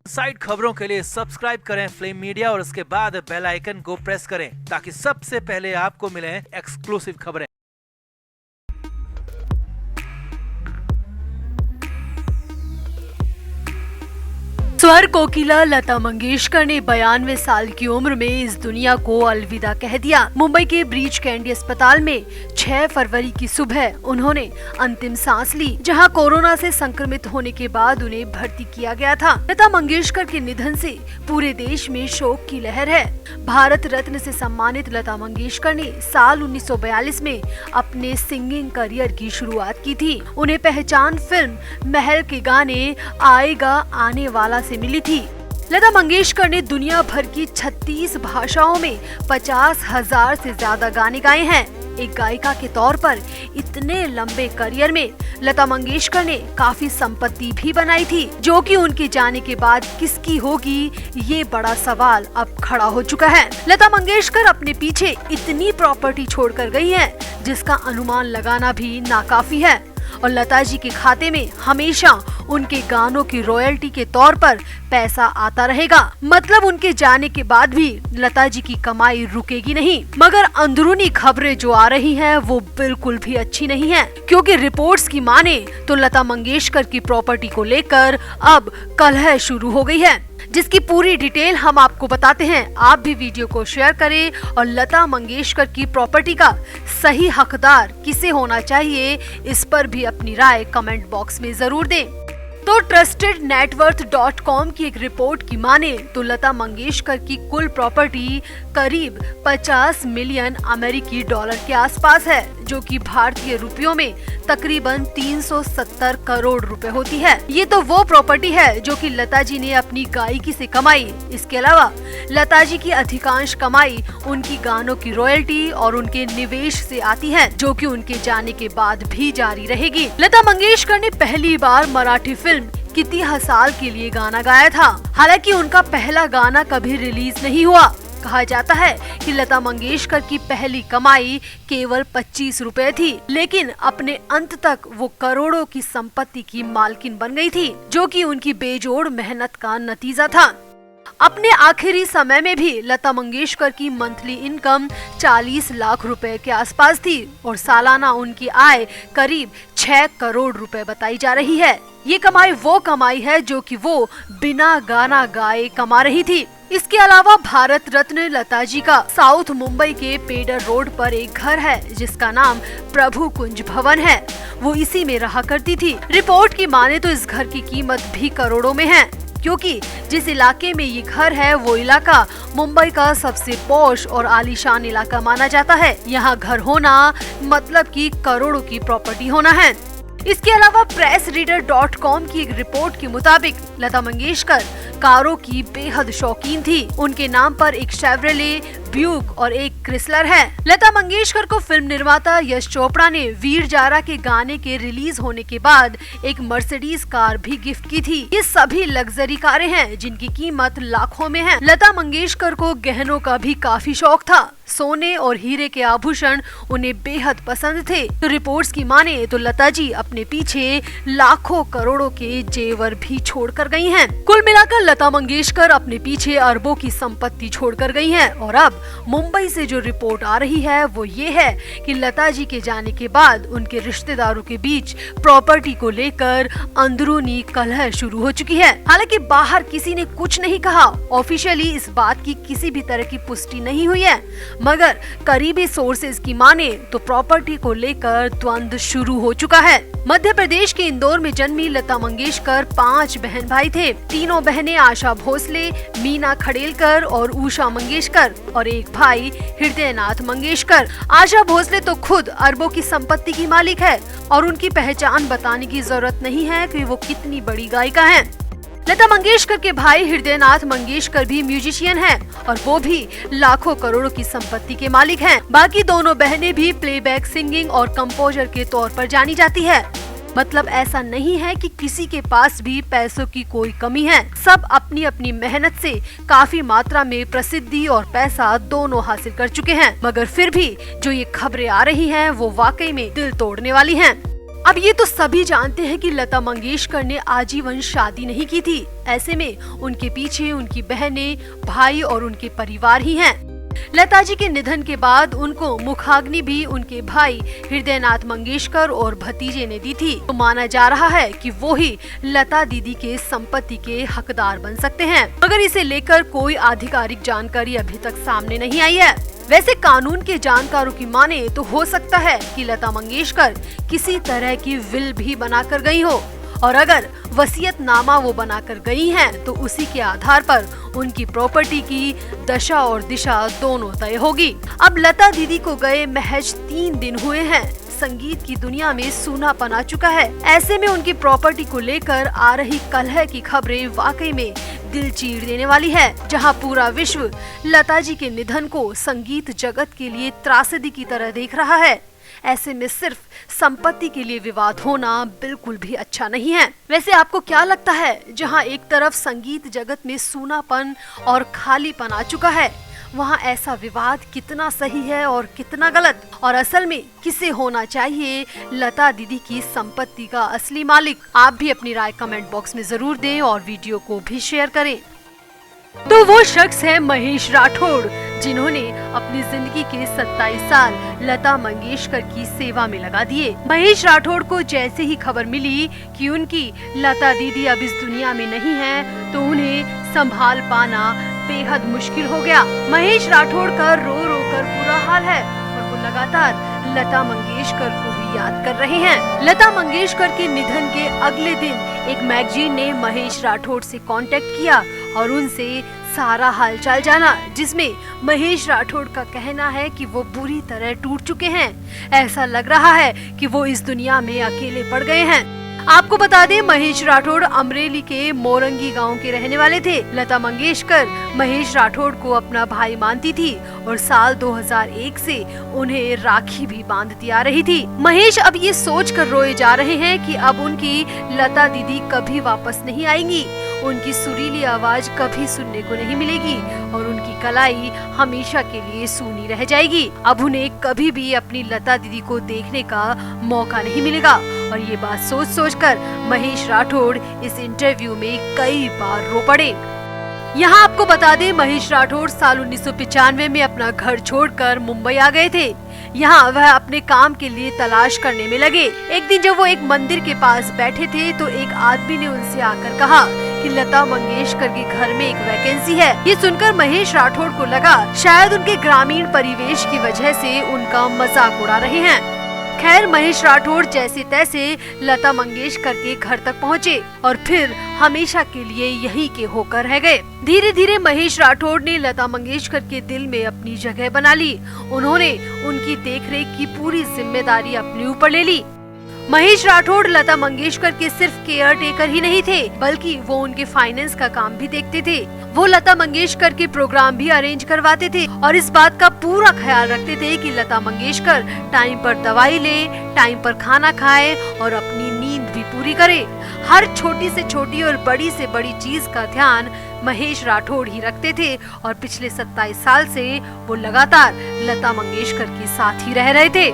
Side खबरों के लिए सब्सक्राइब करें फ्लेम मीडिया और उसके बाद बेल आइकन को प्रेस करें ताकि सबसे पहले आपको मिले एक्सक्लूसिव खबरें। स्वर कोकिला लता मंगेशकर ने 92 साल की उम्र में इस दुनिया को अलविदा कह दिया। मुंबई के ब्रीच कैंडी अस्पताल में 6 फरवरी की सुबह उन्होंने अंतिम सांस ली, जहां कोरोना से संक्रमित होने के बाद उन्हें भर्ती किया गया था। लता मंगेशकर के निधन से पूरे देश में शोक की लहर है। भारत रत्न से सम्मानित लता मंगेशकर ने साल 1942 में अपने सिंगिंग करियर की शुरुआत की थी। उन्हें पहचान फिल्म महल के गाने आएगा आने वाला से मिली थी। लता मंगेशकर ने दुनिया भर की 36 भाषाओं में 50,000 से ज्यादा गाने गाए हैं। एक गायिका के तौर पर इतने लंबे करियर में लता मंगेशकर ने काफी संपत्ति भी बनाई थी, जो कि उनके जाने के बाद किसकी होगी, ये बड़ा सवाल अब खड़ा हो चुका है। लता मंगेशकर अपने पीछे इतनी प्रॉपर्टी छोड़कर गई हैं, जिसका अनुमान लगाना भी नाकाफी है। और लता जी के खाते में हमेशा उनके गानों की रॉयल्टी के तौर पर पैसा आता रहेगा। मतलब उनके जाने के बाद भी लता जी की कमाई रुकेगी नहीं। मगर अंदरूनी खबरें जो आ रही हैं वो बिल्कुल भी अच्छी नहीं हैं, क्योंकि रिपोर्ट्स की माने तो लता मंगेशकर की प्रॉपर्टी को लेकर अब कलह शुरू हो गई है, जिसकी पूरी डिटेल हम आपको बताते हैं। आप भी वीडियो को शेयर करें और लता मंगेशकर की प्रॉपर्टी का सही हकदार किसे होना चाहिए, इस पर भी अपनी राय कमेंट बॉक्स में जरूर दें। तो TrustedNetWorth.com की एक रिपोर्ट की माने तो लता मंगेशकर की कुल प्रॉपर्टी करीब 50 मिलियन अमेरिकी डॉलर के आसपास है, जो कि भारतीय रुपयों में तकरीबन 370 करोड़ रुपए होती है। ये तो वो प्रॉपर्टी है जो कि लता जी ने अपनी गायकी से कमाई। इसके अलावा लता जी की अधिकांश कमाई उनकी गानों की रॉयल्टी और उनके निवेश से आती है, जो कि उनके जाने के बाद भी जारी रहेगी। लता मंगेशकर ने पहली बार मराठी फिल्म कितनी हसाल के लिए गाना गाया था। हालांकि उनका पहला गाना कभी रिलीज नहीं हुआ। कहा जाता है कि लता मंगेशकर की पहली कमाई केवल 25 रुपए थी, लेकिन अपने अंत तक वो करोड़ों की संपत्ति की मालकिन बन गई थी, जो कि उनकी बेजोड़ मेहनत का नतीजा था। अपने आखिरी समय में भी लता मंगेशकर की मंथली इनकम 40 लाख रुपए के आसपास थी और सालाना उनकी आय करीब 6 करोड़ रुपए बताई जा रही है। ये कमाई वो कमाई है जो कि वो बिना गाना गाए कमा रही थी। इसके अलावा भारत रत्न लता जी का साउथ मुंबई के पेडर रोड पर एक घर है, जिसका नाम प्रभु कुंज भवन है। वो इसी में रहा करती थी। रिपोर्ट की माने तो इस घर की कीमत भी करोड़ों में है, क्योंकि जिस इलाके में ये घर है वो इलाका मुंबई का सबसे पॉश और आलीशान इलाका माना जाता है। यहाँ घर होना मतलब कि करोड़ों की प्रॉपर्टी होना है। इसके अलावा PressReader.com की एक रिपोर्ट के मुताबिक लता मंगेशकर कारों की बेहद शौकीन थी। उनके नाम पर एक शेवरले, ब्यूक और एक क्रिसलर है। लता मंगेशकर को फिल्म निर्माता यश चोपड़ा ने वीर जारा के गाने के रिलीज होने के बाद एक मर्सिडीज कार भी गिफ्ट की थी। ये सभी लग्जरी कारें हैं जिनकी कीमत लाखों में है। लता मंगेशकर को गहनों का भी काफी शौक था। सोने और हीरे के आभूषण उन्हें बेहद पसंद थे। तो रिपोर्ट्स की माने तो लता जी अपने पीछे लाखों करोड़ों के जेवर भी छोड़कर गई हैं। कुल मिलाकर लता मंगेशकर अपने पीछे अरबों की संपत्ति छोड़कर गई हैं। और अब मुंबई से जो रिपोर्ट आ रही है वो ये है कि लता जी के जाने के बाद उनके रिश्तेदारों के बीच प्रॉपर्टी को लेकर अंदरूनी कलह शुरू हो चुकी है। हालांकि बाहर किसी ने कुछ नहीं कहा, ऑफिशियली इस बात की किसी भी तरह की पुष्टि नहीं हुई है, मगर करीबी सोर्सेज की माने तो प्रॉपर्टी को लेकर द्वंद्व शुरू हो चुका है। मध्य प्रदेश के इंदौर में जन्मी लता मंगेशकर 5 बहन भाई थे। तीनों बहनें आशा भोसले, मीना खड़ेलकर और उषा मंगेशकर और एक भाई हृदयनाथ मंगेशकर। आशा भोसले तो खुद अरबों की संपत्ति की मालिक है और उनकी पहचान बताने की जरूरत नहीं है कि वो कितनी बड़ी गायिका हैं। लता मंगेशकर के भाई हृदयनाथ मंगेशकर भी म्यूजिशियन हैं और वो भी लाखों करोड़ों की संपत्ति के मालिक हैं। बाकी दोनों बहनें भी प्लेबैक सिंगिंग और कंपोजर के तौर पर जानी जाती है। मतलब ऐसा नहीं है कि किसी के पास भी पैसों की कोई कमी है। सब अपनी अपनी मेहनत से काफी मात्रा में प्रसिद्धि और पैसा दोनों हासिल कर चुके हैं। मगर फिर भी जो ये खबरें आ रही हैं वो वाकई में दिल तोड़ने वाली हैं। अब ये तो सभी जानते हैं कि लता मंगेशकर ने आजीवन शादी नहीं की थी। ऐसे में उनके पीछे उनकी बहनें, भाई और उनके परिवार ही हैं। लता जी के निधन के बाद उनको मुखाग्नि भी उनके भाई हृदयनाथ मंगेशकर और भतीजे ने दी थी। तो माना जा रहा है कि वो ही लता दीदी के संपत्ति के हकदार बन सकते हैं, मगर इसे लेकर कोई आधिकारिक जानकारी अभी तक सामने नहीं आई है। वैसे कानून के जानकारों की माने तो हो सकता है कि लता मंगेशकर किसी तरह की विल भी बनाकर गई हो, और अगर वसीयतनामा वो बनाकर गई हैं, तो उसी के आधार पर उनकी प्रॉपर्टी की दशा और दिशा दोनों तय होगी। अब लता दीदी को गए महज 3 दिन हुए हैं। संगीत की दुनिया में सूनापन आ चुका है। ऐसे में उनकी प्रॉपर्टी को लेकर आ रही कलह की खबरें वाकई में दिल चीर देने वाली है, जहां पूरा विश्व लता जी के निधन को संगीत जगत के लिए त्रासदी की तरह देख रहा है। ऐसे में सिर्फ संपत्ति के लिए विवाद होना बिल्कुल भी अच्छा नहीं है। वैसे आपको क्या लगता है, जहां एक तरफ संगीत जगत में सूनापन और खालीपन आ चुका है, वहां ऐसा विवाद कितना सही है और कितना गलत, और असल में किसे होना चाहिए लता दीदी की संपत्ति का असली मालिक? आप भी अपनी राय कमेंट बॉक्स में जरूर दें और वीडियो को भी शेयर करें। तो वो शख्स है महेश राठौड़, जिन्होंने अपनी जिंदगी के 27 साल लता मंगेशकर की सेवा में लगा दिए। महेश राठौड़ को जैसे ही खबर मिली कि उनकी लता दीदी अब इस दुनिया में नहीं है, तो उन्हें संभाल पाना बेहद मुश्किल हो गया। महेश राठौड़ का रो रो कर बुरा हाल है और वो लगातार लता मंगेशकर को भी याद कर रहे हैं। लता मंगेशकर के निधन के अगले दिन एक मैगजीन ने महेश राठौड़ से कांटेक्ट किया और उनसे सारा हालचाल जाना, जिसमें महेश राठौड़ का कहना है कि वो बुरी तरह टूट चुके हैं। ऐसा लग रहा है कि वो इस दुनिया में अकेले पड़ गए हैं। आपको बता दें, महेश राठौड़ अमरेली के मोरंगी गांव के रहने वाले थे। लता मंगेशकर महेश राठौड़ को अपना भाई मानती थी और साल 2001 से उन्हें राखी भी बांधती आ रही थी। महेश अब ये सोच कर रोए जा रहे हैं कि अब उनकी लता दीदी कभी वापस नहीं आएंगी, उनकी सुरीली आवाज कभी सुनने को नहीं मिलेगी और उनकी कलाई हमेशा के लिए सूनी रह जाएगी। अब उन्हें कभी भी अपनी लता दीदी को देखने का मौका नहीं मिलेगा। और ये बात सोच सोच कर महेश राठौड़ इस इंटरव्यू में कई बार रो पड़े। यहाँ आपको बता दें, महेश राठौड़ साल 1995 में अपना घर छोड़कर मुंबई आ गए थे। यहाँ वह अपने काम के लिए तलाश करने में लगे। एक दिन जब वो एक मंदिर के पास बैठे थे, तो एक आदमी ने उनसे आकर कहा कि लता मंगेशकर के घर में एक वैकेंसी है। ये सुनकर महेश राठौड़ को लगा शायद उनके ग्रामीण परिवेश की वजह से उनका मजाक उड़ा रहे हैं। खैर, महेश राठौड़ जैसे तैसे लता मंगेशकर के घर तक पहुँचे और फिर हमेशा के लिए यहीं के होकर रह गए। धीरे धीरे महेश राठौड़ ने लता मंगेशकर के दिल में अपनी जगह बना ली। उन्होंने उनकी देखरेख की पूरी जिम्मेदारी अपने ऊपर ले ली। महेश राठौड़ लता मंगेशकर के सिर्फ केयर टेकर ही नहीं थे, बल्कि वो उनके फाइनेंस का काम भी देखते थे। वो लता मंगेशकर के प्रोग्राम भी अरेंज करवाते थे और इस बात का पूरा ख्याल रखते थे कि लता मंगेशकर टाइम पर दवाई ले, टाइम पर खाना खाए और अपनी नींद भी पूरी करे। हर छोटी से छोटी और बड़ी से बड़ी चीज का ध्यान महेश राठौड़ ही रखते थे और पिछले 27 साल से वो लगातार लता मंगेशकर के साथ ही रह रहे थे।